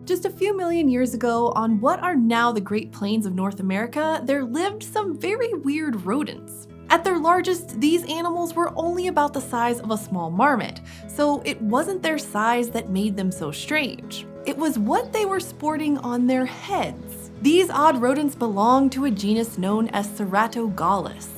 Just a few million years ago, on what are now the Great Plains of North America, there lived some very weird rodents. At their largest, these animals were only about the size of a small marmot, so it wasn't their size that made them so strange. It was what they were sporting on their heads. These odd rodents belong to a genus known as Ceratogaulus,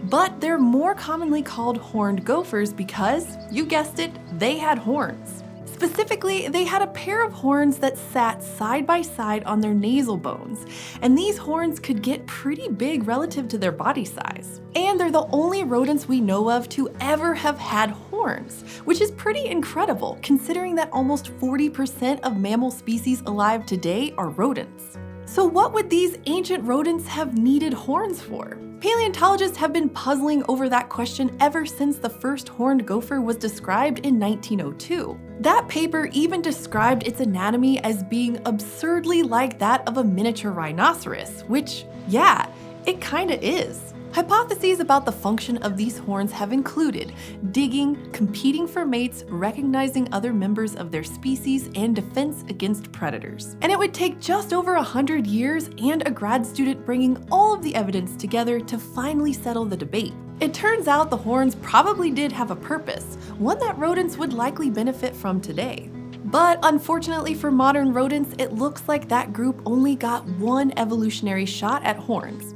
but they're more commonly called horned gophers because, you guessed it, they had horns. Specifically, they had a pair of horns that sat side by side on their nasal bones, and these horns could get pretty big relative to their body size. And they're the only rodents we know of to ever have had horns, which is pretty incredible considering that almost 40% of mammal species alive today are rodents. So what would these ancient rodents have needed horns for? Paleontologists have been puzzling over that question ever since the first horned gopher was described in 1902. That paper even described its anatomy as being absurdly like that of a miniature rhinoceros, which, yeah, it kinda is. Hypotheses about the function of these horns have included digging, competing for mates, recognizing other members of their species, and defense against predators. And it would take just over 100 years and a grad student bringing all of the evidence together to finally settle the debate. It turns out the horns probably did have a purpose, one that rodents would likely benefit from today. But unfortunately for modern rodents, it looks like that group only got one evolutionary shot at horns.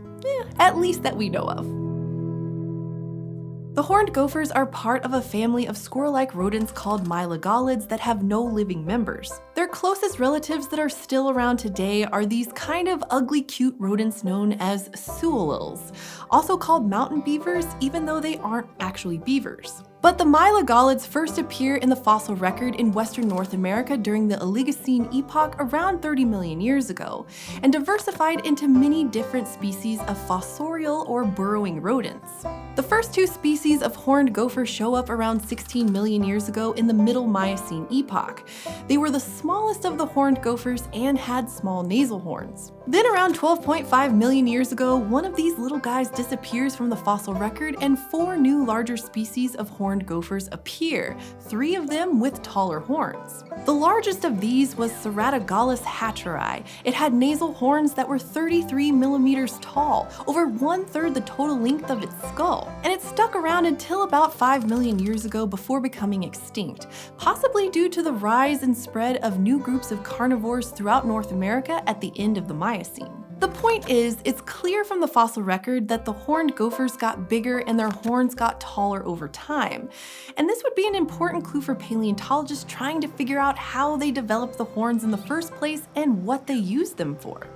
At least that we know of. The horned gophers are part of a family of squirrel-like rodents called mylogolids that have no living members. Their closest relatives that are still around today are these kind of ugly cute rodents known as Sewalls, also called mountain beavers even though they aren't actually beavers. But the mylogolids first appear in the fossil record in western North America during the Oligocene epoch around 30 million years ago, and diversified into many different species of fossorial or burrowing rodents. The first two species of horned gopher show up around 16 million years ago in the Middle Miocene epoch. They were the smallest of the horned gophers and had small nasal horns. Then around 12.5 million years ago, one of these little guys disappears from the fossil record and 4 new larger species of horned gophers appear, 3 of them with taller horns. The largest of these was Ceratogaulus hatcheri. It had nasal horns that were 33 millimeters tall, over 1/3 the total length of its skull, and it stuck around until about 5 million years ago before becoming extinct, possibly due to the rise and spread of new groups of carnivores throughout North America at the end of the Miocene. The point is, it's clear from the fossil record that the horned gophers got bigger and their horns got taller over time. And this would be an important clue for paleontologists trying to figure out how they developed the horns in the first place and what they used them for.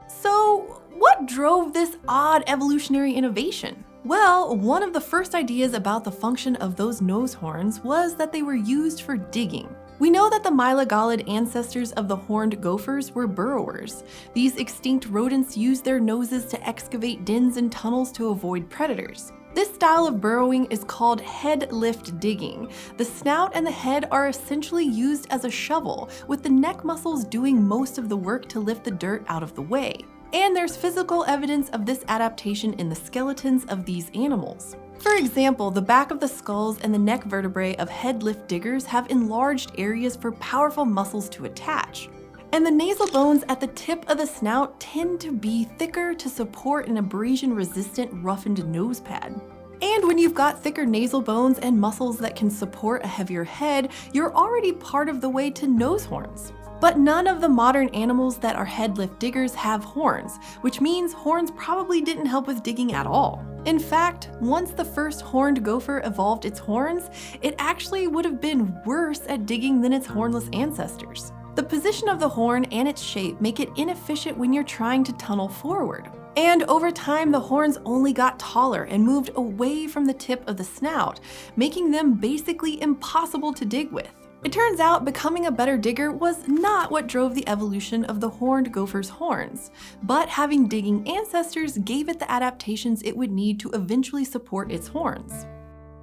So, what drove this odd evolutionary innovation? Well, one of the first ideas about the function of those nose horns was that they were used for digging. We know that the mylogolid ancestors of the horned gophers were burrowers. These extinct rodents used their noses to excavate dens and tunnels to avoid predators. This style of burrowing is called head lift digging. The snout and the head are essentially used as a shovel, with the neck muscles doing most of the work to lift the dirt out of the way. And there's physical evidence of this adaptation in the skeletons of these animals. For example, the back of the skulls and the neck vertebrae of head lift diggers have enlarged areas for powerful muscles to attach. And the nasal bones at the tip of the snout tend to be thicker to support an abrasion-resistant roughened nose pad. And when you've got thicker nasal bones and muscles that can support a heavier head, you're already part of the way to nose horns. But none of the modern animals that are head lift diggers have horns, which means horns probably didn't help with digging at all. In fact, once the first horned gopher evolved its horns, it actually would have been worse at digging than its hornless ancestors. The position of the horn and its shape make it inefficient when you're trying to tunnel forward. And over time, the horns only got taller and moved away from the tip of the snout, making them basically impossible to dig with. It turns out becoming a better digger was not what drove the evolution of the horned gopher's horns, but having digging ancestors gave it the adaptations it would need to eventually support its horns.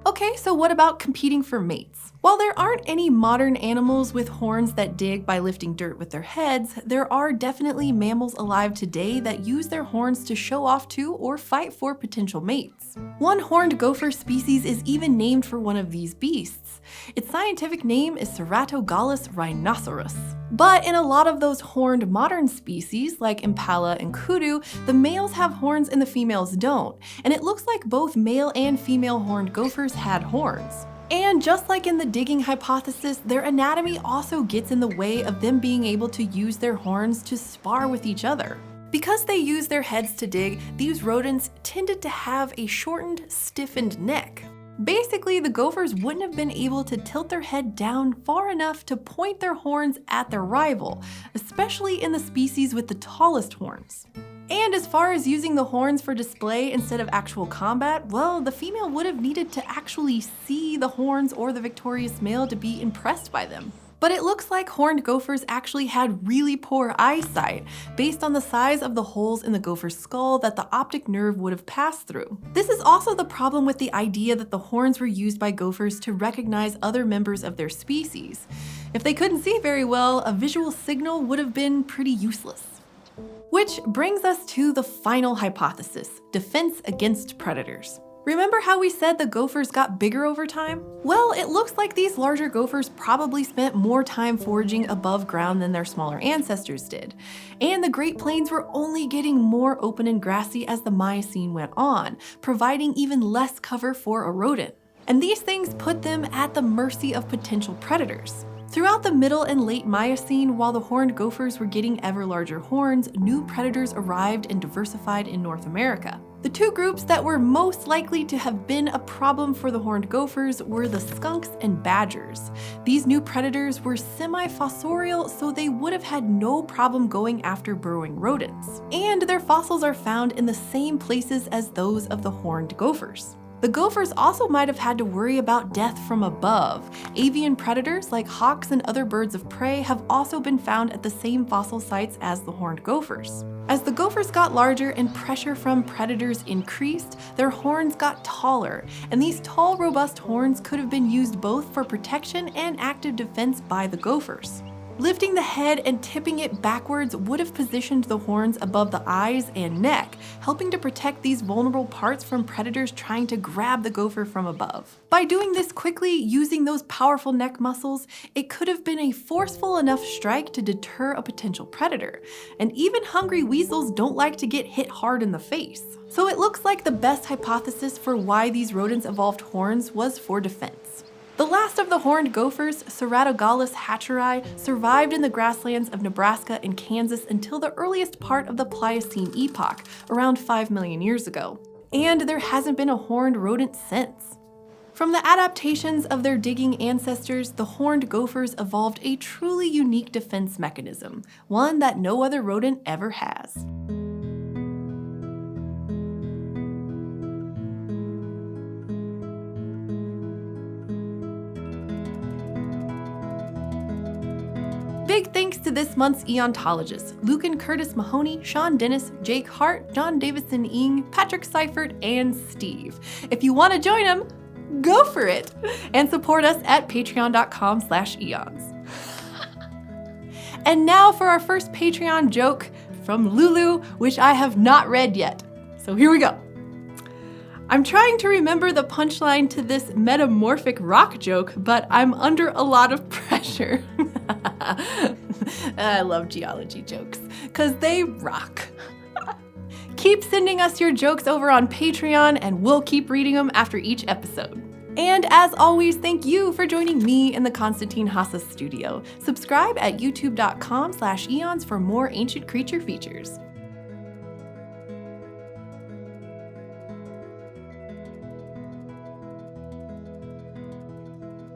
Okay, so what about competing for mates? While there aren't any modern animals with horns that dig by lifting dirt with their heads, there are definitely mammals alive today that use their horns to show off to or fight for potential mates. One horned gopher species is even named for one of these beasts. Its scientific name is Ceratogaulus rhinoceros. But in a lot of those horned modern species, like impala and kudu, the males have horns and the females don't, and it looks like both male and female horned gophers had horns. And just like in the digging hypothesis, their anatomy also gets in the way of them being able to use their horns to spar with each other. Because they use their heads to dig, these rodents tended to have a shortened, stiffened neck. Basically, the gophers wouldn't have been able to tilt their head down far enough to point their horns at their rival, especially in the species with the tallest horns. And as far as using the horns for display instead of actual combat, well, the female would have needed to actually see the horns or the victorious male to be impressed by them. But it looks like horned gophers actually had really poor eyesight, based on the size of the holes in the gopher's skull that the optic nerve would have passed through. This is also the problem with the idea that the horns were used by gophers to recognize other members of their species. If they couldn't see very well, a visual signal would have been pretty useless. Which brings us to the final hypothesis: defense against predators. Remember how we said the gophers got bigger over time? Well, it looks like these larger gophers probably spent more time foraging above ground than their smaller ancestors did. And the Great Plains were only getting more open and grassy as the Miocene went on, providing even less cover for a rodent. And these things put them at the mercy of potential predators. Throughout the middle and late Miocene, while the horned gophers were getting ever larger horns, new predators arrived and diversified in North America. The two groups that were most likely to have been a problem for the horned gophers were the skunks and badgers. These new predators were semi-fossorial, so they would have had no problem going after burrowing rodents. And their fossils are found in the same places as those of the horned gophers. The gophers also might have had to worry about death from above. Avian predators like hawks and other birds of prey have also been found at the same fossil sites as the horned gophers. As the gophers got larger and pressure from predators increased, their horns got taller, and these tall, robust horns could have been used both for protection and active defense by the gophers. Lifting the head and tipping it backwards would have positioned the horns above the eyes and neck, helping to protect these vulnerable parts from predators trying to grab the gopher from above. By doing this quickly, using those powerful neck muscles, it could have been a forceful enough strike to deter a potential predator. And even hungry weasels don't like to get hit hard in the face. So it looks like the best hypothesis for why these rodents evolved horns was for defense. The last of the horned gophers, Ceratogaulus hatcheri, survived in the grasslands of Nebraska and Kansas until the earliest part of the Pliocene epoch, around 5 million years ago. And there hasn't been a horned rodent since. From the adaptations of their digging ancestors, the horned gophers evolved a truly unique defense mechanism, one that no other rodent ever has. Big thanks to this month's eontologists: Luke and Curtis Mahoney, Sean Dennis, Jake Hart, John Davison Ing, Patrick Seifert, and Steve. If you want to join them, go for it! And support us at patreon.com/eons. And now for our first Patreon joke from Lulu, which I have not read yet. So here we go. I'm trying to remember the punchline to this metamorphic rock joke, but I'm under a lot of pressure. I love geology jokes, because they rock. Keep sending us your jokes over on Patreon, and we'll keep reading them after each episode. And as always, thank you for joining me in the Konstantin Haase studio. Subscribe at youtube.com/eons for more ancient creature features.